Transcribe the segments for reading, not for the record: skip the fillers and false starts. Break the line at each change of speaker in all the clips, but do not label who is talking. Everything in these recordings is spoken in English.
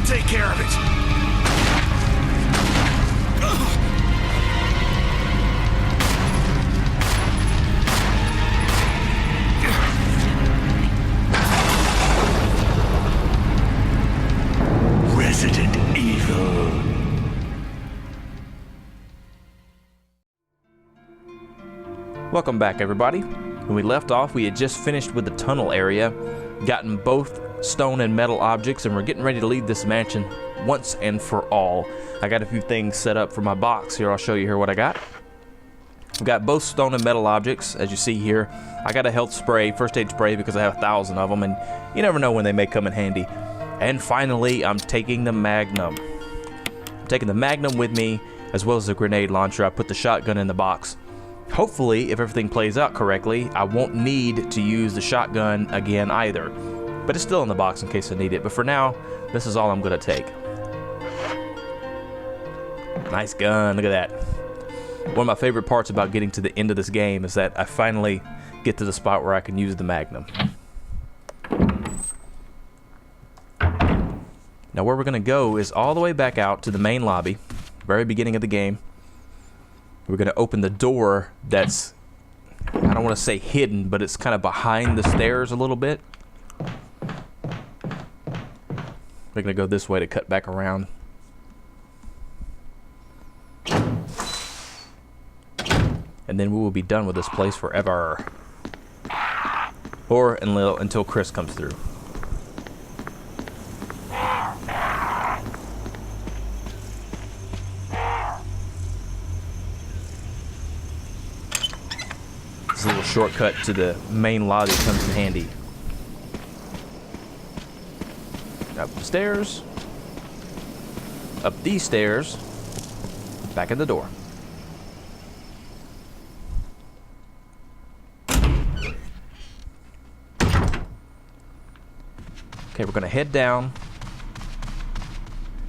can take care of it.
Resident Evil.
Welcome back, everybody. When we left off, we had just finished with the tunnel area, gotten both stone and metal objects, and we're getting ready to leave this mansion once and for all. I got a few things set up for my box here. I'll show you here what I got. I've got both stone and metal objects, as you see here. I got a health spray, first aid spray, because I have 1,000 of them, and you never know when they may come in handy. And finally, I'm taking the Magnum. I'm taking the Magnum with me, as well as the grenade launcher. I put the shotgun in the box. Hopefully, if everything plays out correctly, I won't need to use the shotgun again either. But it's still in the box in case I need it. But for now, this is all I'm going to take. Nice gun, look at that. One of my favorite parts about getting to the end of this game is that I finally get to the spot where I can use the Magnum. Now where we're going to go is all the way back out to the main lobby, very beginning of the game. We're going to open the door that's, I don't want to say hidden, but it's kind of behind the stairs a little bit. We're going to go this way to cut back around. And then we will be done with this place forever. Or until Chris comes through. This little shortcut to the main lobby comes in handy. Up the stairs. Up these stairs. Back in the door. Okay, we're gonna head down.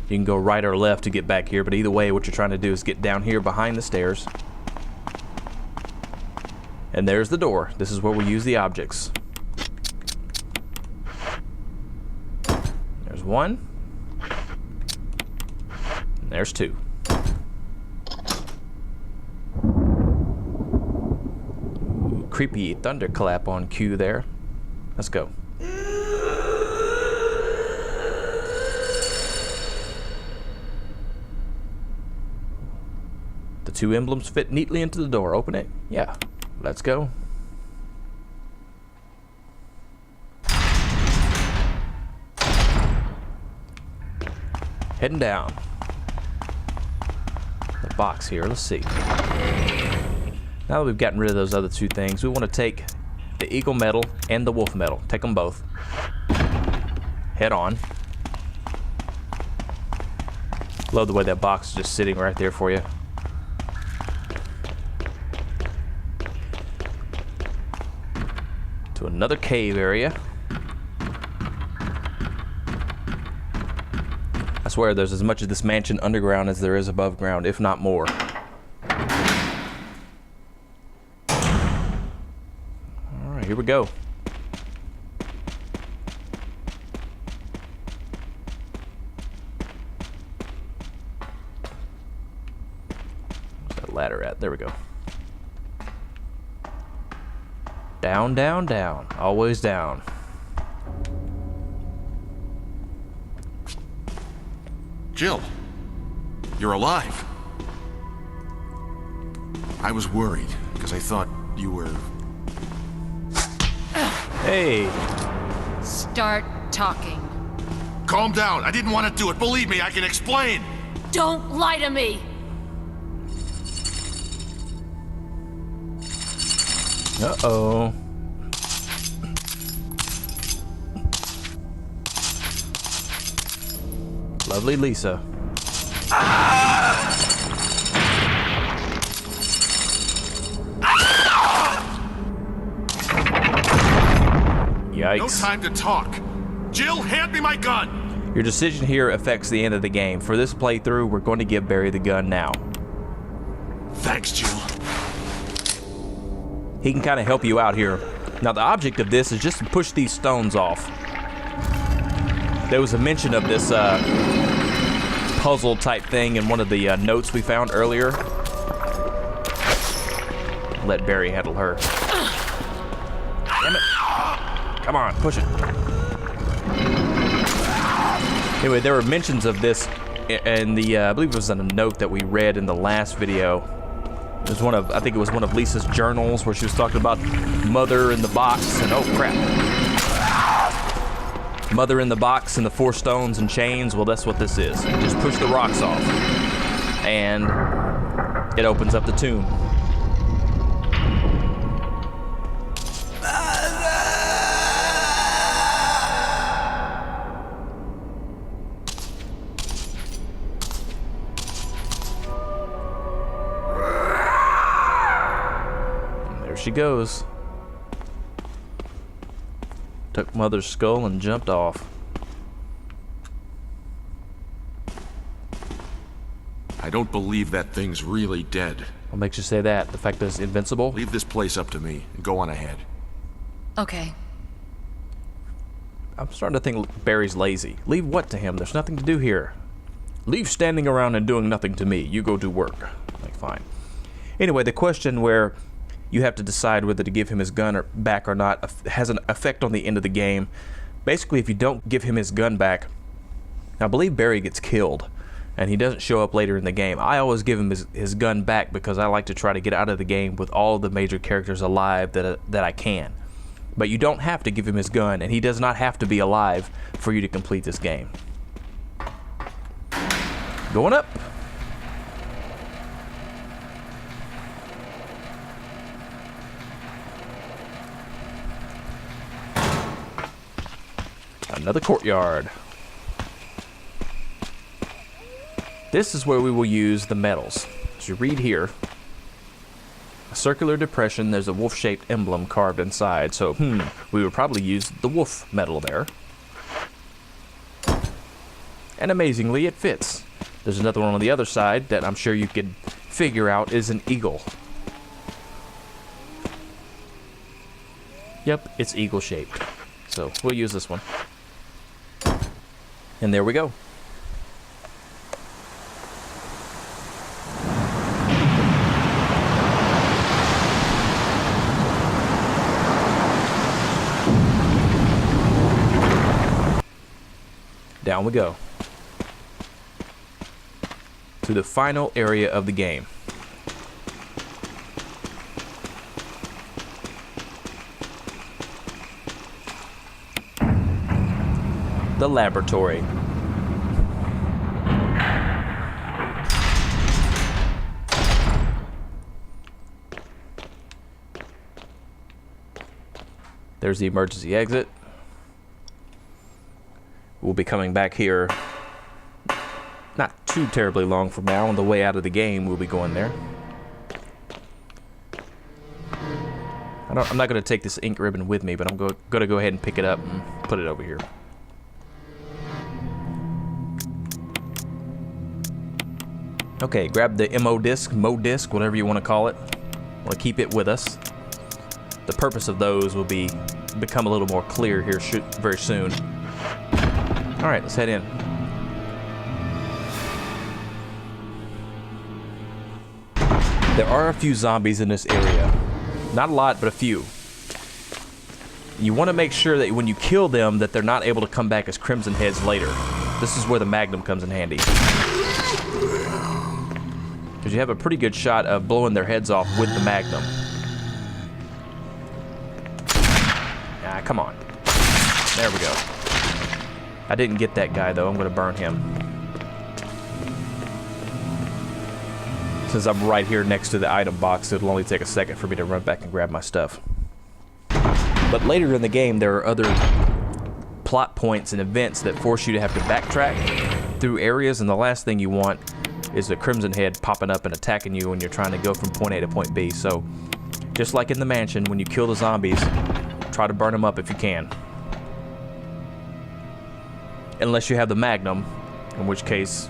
You can go right or left to get back here, but either way, what you're trying to do is get down here behind the stairs. And there's the door. This is where we use the objects. There's one. And there's two. Ooh, creepy thunderclap on cue there. Let's go. The two emblems fit neatly into the door. Open it. Yeah. Let's go. Heading down. The box here. Let's see. Now that we've gotten rid of those other two things, we want to take the eagle metal and the wolf metal. Take them both. Head on. Love the way that box is just sitting right there for you. To another cave area. I swear there's as much of this mansion underground as there is above ground, if not more. Alright, here we go. Where's that ladder at? There we go. Down, down, down. Always down.
Jill, you're alive. I was worried because I thought you were...
Hey.
Start talking.
Calm down. I didn't want to do it. Believe me, I can explain.
Don't lie to me!
Uh-oh. Lovely Lisa. Yikes.
No time to talk. Jill, hand me my gun!
Your decision here affects the end of the game. For this playthrough, we're going to give Barry the gun now.
Thanks, Jill.
He can kind of help you out here. Now, the object of this is just to push these stones off. There was a mention of this puzzle type thing in one of the notes we found earlier. Let Barry handle her. Damn it. Come on, push it. Anyway, there were mentions of this in the, I believe it was in a note that we read in the last video. It was I think it was one of Lisa's journals where she was talking about Mother in the box and, oh crap. Mother in the box and the 4 stones and chains. Well, that's what this is. Just push the rocks off and it opens up the tomb. She goes. Took Mother's skull and jumped off.
I don't believe that thing's really dead.
What makes you say that? The fact that it's invincible?
Leave this place up to me and go on ahead.
Okay.
I'm starting to think Barry's lazy. Leave what to him? There's nothing to do here. Leave standing around and doing nothing to me. You go do work. Like, fine. Anyway, the question where you have to decide whether to give him his gun back or not has an effect on the end of the game. Basically, if you don't give him his gun back, I believe Barry gets killed, and he doesn't show up later in the game. I always give him his gun back because I like to try to get out of the game with all the major characters alive that I can. But you don't have to give him his gun, and he does not have to be alive for you to complete this game. Going up. Another courtyard. This is where we will use the metals. As you read here, a circular depression, there's a wolf-shaped emblem carved inside, so we would probably use the wolf metal there. And amazingly, it fits. There's another one on the other side that I'm sure you could figure out is an eagle. Yep, it's eagle-shaped. So we'll use this one. And there we go. Down we go. To the final area of the game. The laboratory. There's the emergency exit. We'll be coming back here not too terribly long from now. On the way out of the game, we'll be going there. I'm not going to take this ink ribbon with me, but I'm going to go ahead and pick it up and put it over here. Okay, grab the MO disc, whatever you want to call it. Want to keep it with us. The purpose of those will become a little more clear here very soon. All right, let's head in. There are a few zombies in this area. Not a lot, but a few. You want to make sure that when you kill them that they're not able to come back as Crimson Heads later. This is where the Magnum comes in handy. Because you have a pretty good shot of blowing their heads off with the Magnum. Ah, come on. There we go. I didn't get that guy, though. I'm going to burn him. Since I'm right here next to the item box, it'll only take a second for me to run back and grab my stuff. But later in the game, there are other plot points and events that force you to have to backtrack through areas, and the last thing you want is a Crimson Head popping up and attacking you when you're trying to go from point A to point B. So, just like in the mansion, when you kill the zombies, try to burn them up if you can. Unless you have the Magnum, in which case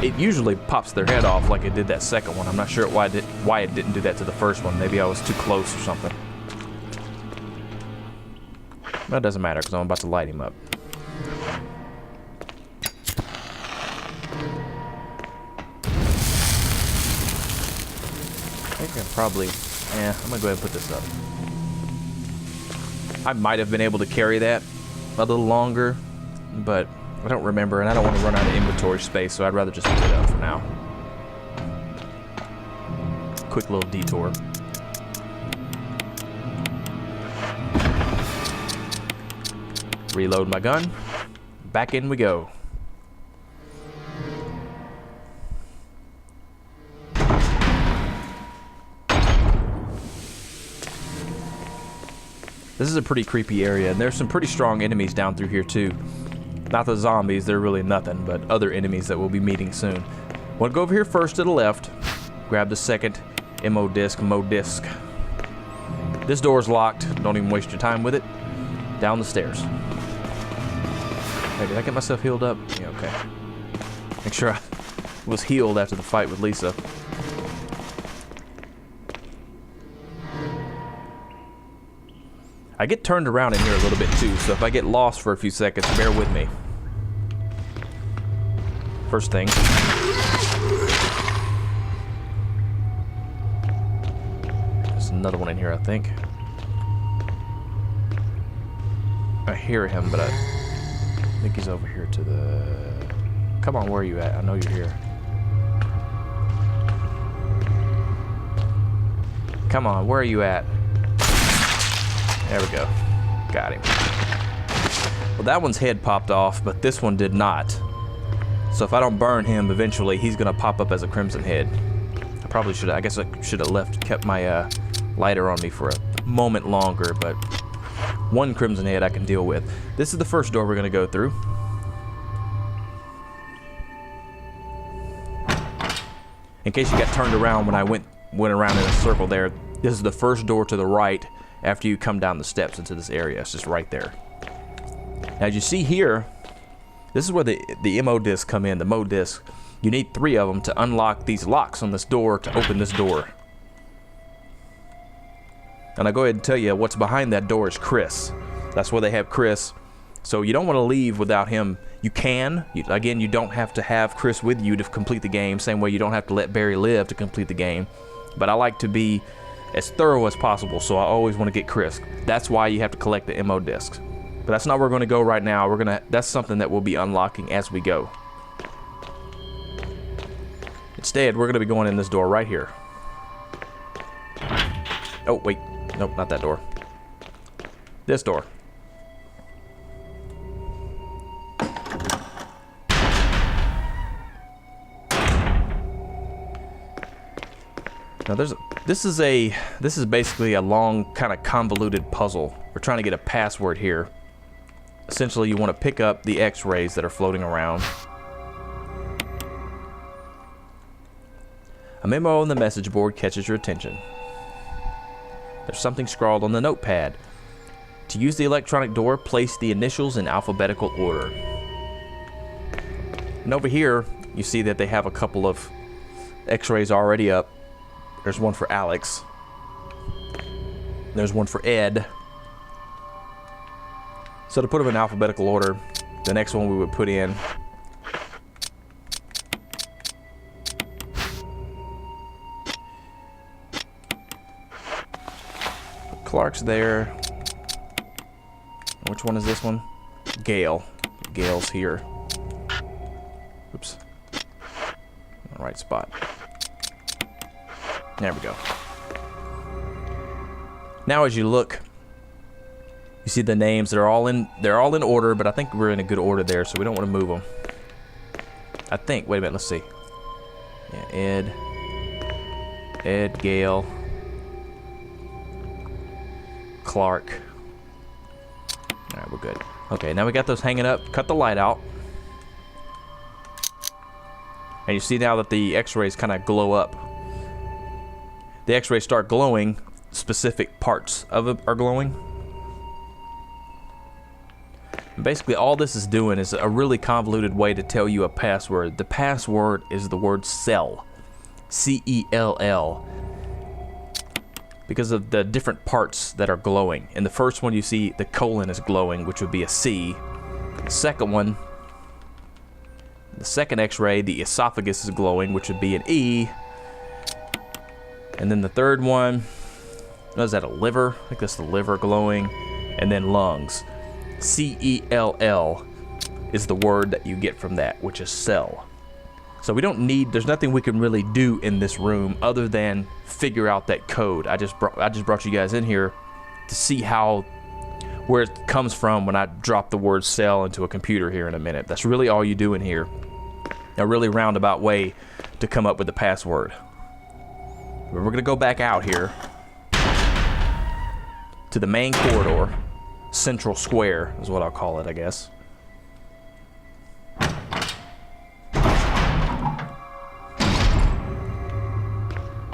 it usually pops their head off like it did that second one. I'm not sure why it didn't do that to the first one. Maybe I was too close or something. But it doesn't matter because I'm about to light him up. probably... I'm gonna go ahead and put this up. I might have been able to carry that a little longer, but I don't remember, and I don't want to run out of inventory space, so I'd rather just put it up for now. Quick little detour. Reload my gun. Back in we go. This is a pretty creepy area, and there's some pretty strong enemies down through here too. Not the zombies, they're really nothing, but other enemies that we'll be meeting soon. Want to go over here first to the left, grab the second mo disc. This door's locked, don't even waste your time with it. Down the stairs. Hey, did I get myself healed up? Yeah, okay. Make sure I was healed after the fight with Lisa. I get turned around in here a little bit too, so if I get lost for a few seconds, bear with me. First thing. There's another one in here, I think. I hear him, but I think he's over here to the... Come on, where are you at? I know you're here. Come on, where are you at? There we go. Got him. Well, that one's head popped off, but this one did not. So if I don't burn him, eventually he's gonna pop up as a crimson head. I probably should have, I guess I should have kept my lighter on me for a moment longer, but one crimson head I can deal with. This is the first door we're gonna go through. In case you got turned around when I went around in a circle there, this is the first door to the right after you come down the steps into this area. It's just right there. Now, as you see here, this is where the MO discs come in, the MO disc. You need 3 of them to unlock these locks on this door to open this door. And I'll go ahead and tell you what's behind that door is Chris. That's where they have Chris. So you don't want to leave without him. You can. Again, you don't have to have Chris with you to complete the game. Same way you don't have to let Barry live to complete the game. But I like to be as thorough as possible, so I always want to get Chris. That's why you have to collect the MO discs. But that's not where we're going to go right now. That's something that we'll be unlocking as we go. Instead, we're going to be going in this door right here. Oh, wait. Nope, not that door. This door. Now this is basically a long kind of convoluted puzzle. We're trying to get a password here. Essentially, you want to pick up the X-rays that are floating around. A memo on the message board catches your attention. There's something scrawled on the notepad. To use the electronic door, place the initials in alphabetical order. And over here, you see that they have a couple of X-rays already up. There's one for Alex. There's one for Ed. So to put them in alphabetical order, the next one we would put in Clark's there. Which one is this one? Gale. Gale's here. Oops. Right spot. There we go. Now as you look, you see the names. They're all in order, but I think we're in a good order there, so we don't want to move them. I think. Wait a minute. Let's see. Yeah, Ed, Gale, Clark. All right, we're good. Okay, now we got those hanging up. Cut the light out. And you see now that the X-rays kind of glow up. The X-rays start glowing. Specific parts of it are glowing. And basically, all this is doing is a really convoluted way to tell you a password. The password is the word cell. C-E-L-L. Because of the different parts that are glowing. In the first one, you see the colon is glowing, which would be a C. The second one, the second X-ray, the esophagus is glowing, which would be an E. And then the third one, is that a liver? I think that's the liver glowing. And then lungs. C-E-L-L is the word that you get from that, which is cell. So we don't need, there's nothing we can really do in this room other than figure out that code. I just brought you guys in here to see where it comes from when I drop the word cell into a computer here in a minute. That's really all you do in here. A really roundabout way to come up with the password. We're gonna go back out here to the main corridor. Central Square is what I'll call it, I guess.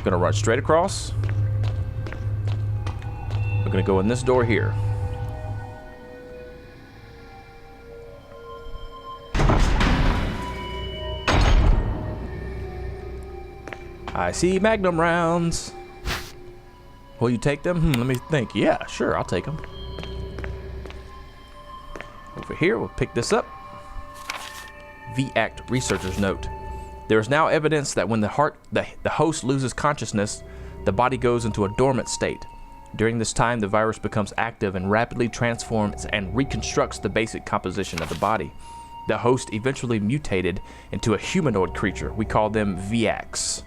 Gonna run straight across. We're gonna go in this door here. I see Magnum rounds. Will you take them? Let me think. Yeah, sure, I'll take them. Over here, we'll pick this up. VACT researcher's note. There is now evidence that when the host loses consciousness, the body goes into a dormant state. During this time, the virus becomes active and rapidly transforms and reconstructs the basic composition of the body. The host eventually mutated into a humanoid creature. We call them VACs.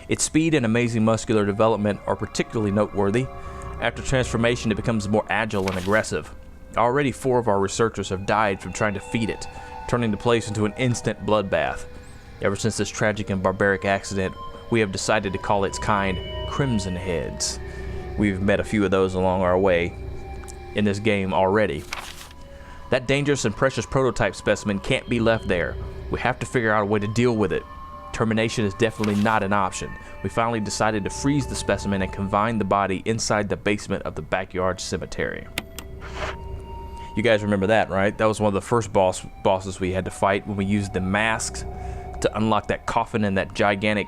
Its speed and amazing muscular development are particularly noteworthy. After transformation, it becomes more agile and aggressive. Already 4 of our researchers have died from trying to feed it, turning the place into an instant bloodbath. Ever since this tragic and barbaric accident, we have decided to call its kind Crimson Heads. We've met a few of those along our way in this game already. That dangerous and precious prototype specimen can't be left there. We have to figure out a way to deal with it. Termination is definitely not an option. We finally decided to freeze the specimen and confine the body inside the basement of the backyard cemetery. You guys remember that, right? That was one of the first bosses we had to fight when we used the masks to unlock that coffin, and that gigantic,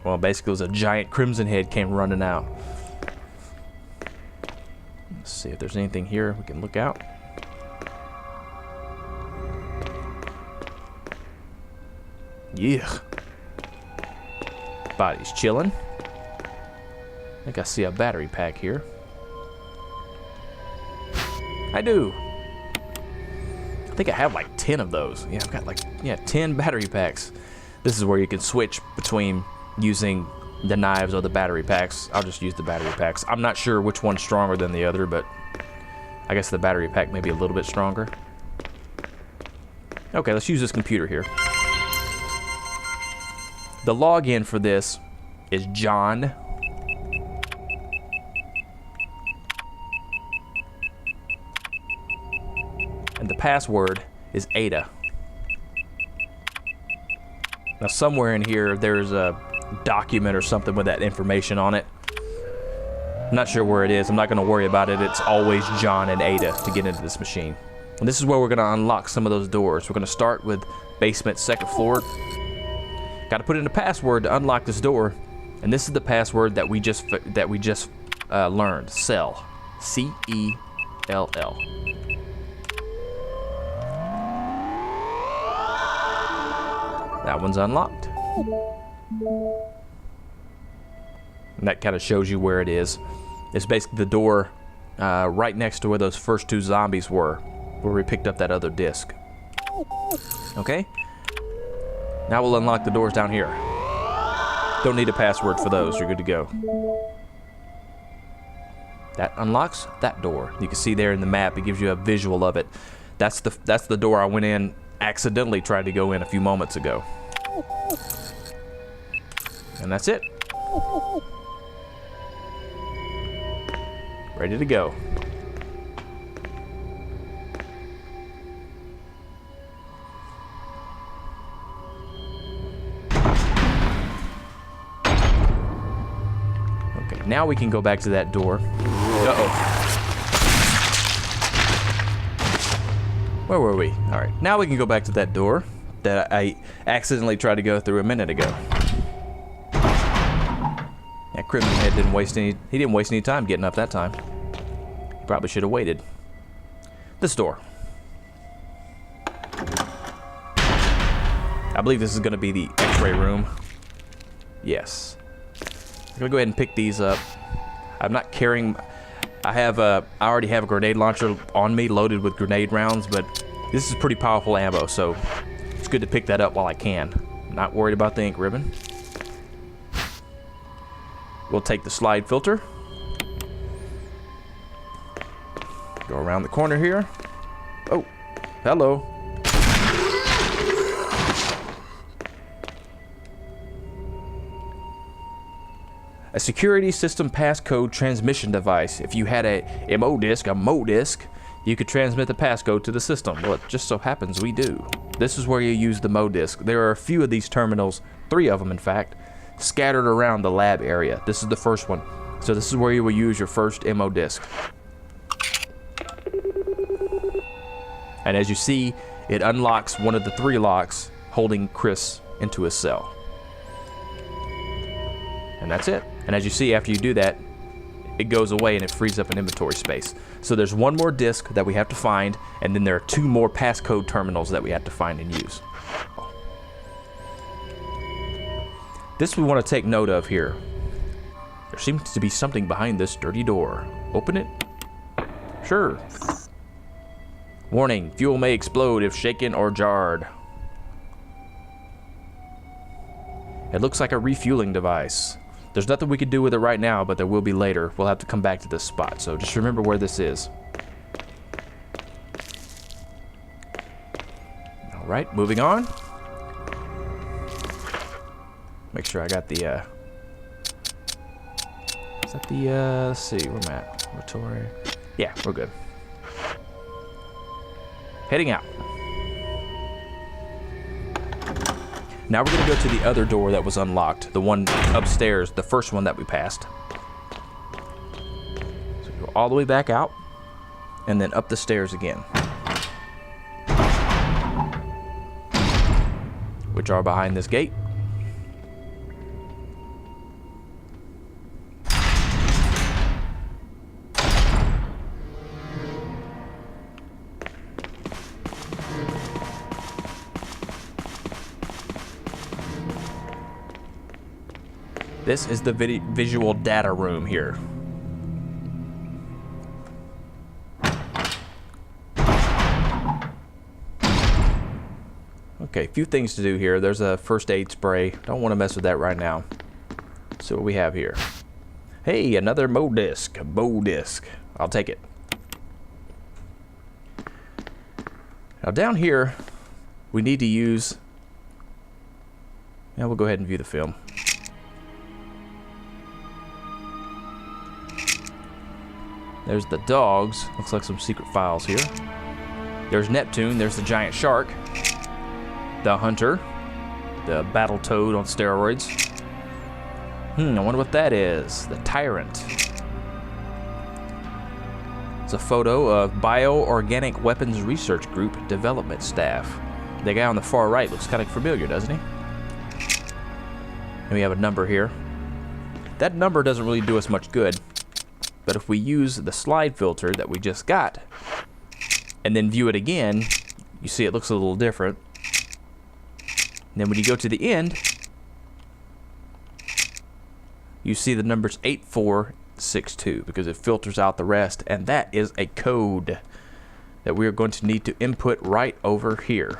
well, basically it was a giant crimson head came running out. Let's see if there's anything here we can look out. Yeah. Body's chilling. I think I see a battery pack here. I do. I think I have like 10 of those. Yeah, I've got like 10 battery packs. This is where you can switch between using the knives or the battery packs. I'll just use the battery packs. I'm not sure which one's stronger than the other, but I guess the battery pack may be a little bit stronger. Okay, let's use this computer here. The login for this is John. And the password is Ada. Now somewhere in here there's a document or something with that information on it. I'm not sure where it is. I'm not going to worry about it. It's always John and Ada to get into this machine. And this is where we're going to unlock some of those doors. We're going to start with basement, second floor. Got to put in a password to unlock this door, and this is the password that we just learned. Cell, C-E-L-L. That one's unlocked, and that kind of shows you where it is. It's basically the door right next to where those first 2 zombies were, where we picked up that other disc. Okay. Now we'll unlock the doors down here. Don't need a password for those. You're good to go. That unlocks that door. You can see there in the map, it gives you a visual of it. That's the door I went in, accidentally tried to go in a few moments ago. And that's it. Ready to go. Now we can go back to that door. Uh-oh. Where were we? Alright, now we can go back to that door that I accidentally tried to go through a minute ago. That Crimson Head didn't waste any time getting up that time. He probably should have waited. This door. I believe this is going to be the X-ray room. Yes. I'm gonna go ahead and pick these up. I'm not carrying... I already have a grenade launcher on me loaded with grenade rounds, but this is pretty powerful ammo, so it's good to pick that up while I can. I'm not worried about the ink ribbon. We'll take the slide filter. Go around the corner here. Oh, hello. A security system passcode transmission device. If you had a MO disk, you could transmit the passcode to the system. Well, it just so happens we do. This is where you use the MO disk. There are a few of these terminals, 3 of them in fact, scattered around the lab area. This is the first one. So this is where you will use your first MO disk. And as you see, it unlocks one of the 3 locks holding Chris into his cell. And that's it. And as you see, after you do that, it goes away and it frees up an inventory space. So there's 1 more disk that we have to find, and then there are 2 more passcode terminals that we have to find and use. This we want to take note of here. There seems to be something behind this dirty door. Open it? Sure. Warning, fuel may explode if shaken or jarred. It looks like a refueling device. There's nothing we can do with it right now, but there will be later. We'll have to come back to this spot, so just remember where this is. Alright, moving on. Make sure I got the, is that the, let's see, where am I at? Laboratory. Yeah, we're good. Heading out. Now we're going to go to the other door that was unlocked, the one upstairs, the first one that we passed. So go all the way back out, and then up the stairs again. Which are behind this gate. This is the visual data room here. Okay, a few things to do here. There's a first aid spray. Don't want to mess with that right now. See what we have here. Hey, another MO disc. A MO disc. I'll take it. Now down here, we need to use... Yeah, we'll go ahead and view the film. There's the dogs. Looks like some secret files here. There's Neptune. There's the giant shark. The hunter. The battle toad on steroids. I wonder what that is. The tyrant. It's a photo of Bioorganic Weapons Research Group development staff. The guy on the far right looks kind of familiar, doesn't he? And we have a number here. That number doesn't really do us much good. But if we use the slide filter that we just got, and then view it again, you see it looks a little different. And then when you go to the end, you see the numbers 8462, because it filters out the rest, and that is a code that we are going to need to input right over here.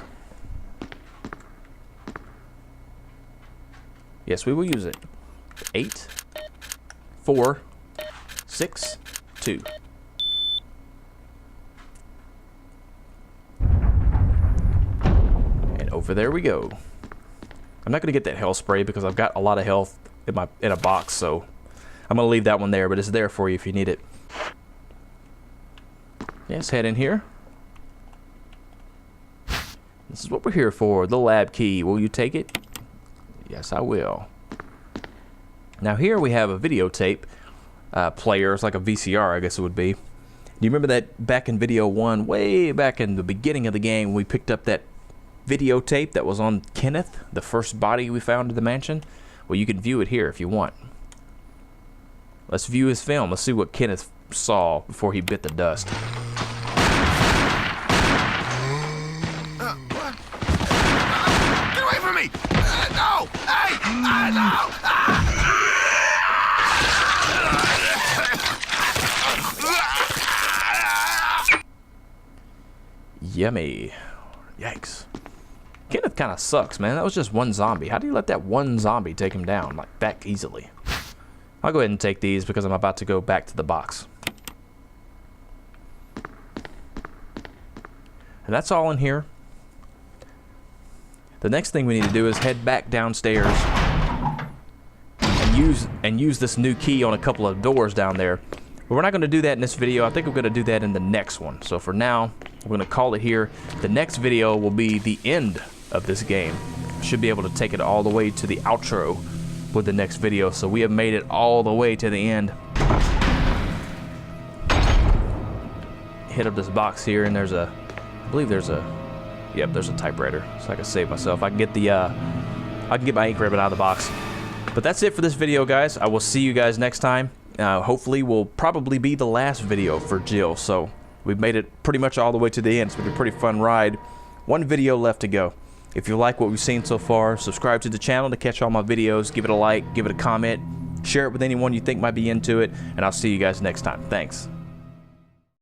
Yes, we will use it. 8462. And over there we go. I'm not going to get that health spray because I've got a lot of health in a box, so I'm going to leave that one there, but it's there for you if you need it. Yes, head in here. This is what we're here for, the lab key. Will you take it? Yes, I will. Now here we have a videotape player. It's like a VCR, I guess it would be. Do you remember that back in video 1, way back in the beginning of the game, we picked up that videotape that was on Kenneth, the first body we found in the mansion? Well, you can view it here if you want. Let's view his film. Let's see what Kenneth saw before he bit the dust.
What? Get away from me! No! Hey! No!
Yummy. Yikes. Kenneth kind of sucks, man. That was just one zombie. How do you let that one zombie take him down like that easily? I'll go ahead and take these because I'm about to go back to the box. And that's all in here. The next thing we need to do is head back downstairs and use this new key on a couple of doors down there. But we're not going to do that in this video. I think we're going to do that in the next one. So for now, we're going to call it here. The next video will be the end of this game. Should be able to take it all the way to the outro with the next video. So we have made it all the way to the end. Hit up this box here, and there's a, I believe there's a, yep, there's a typewriter, so I can save myself. I can get the, I can get my ink ribbon out of the box. But that's it for this video, guys. I will see you guys next time. Hopefully, will probably be the last video for Jill. So we've made it pretty much all the way to the end. It's been a pretty fun ride. One video left to go. If you like what we've seen so far, subscribe to the channel to catch all my videos. Give it a like, give it a comment, share it with anyone you think might be into it, and I'll see you guys next time. Thanks.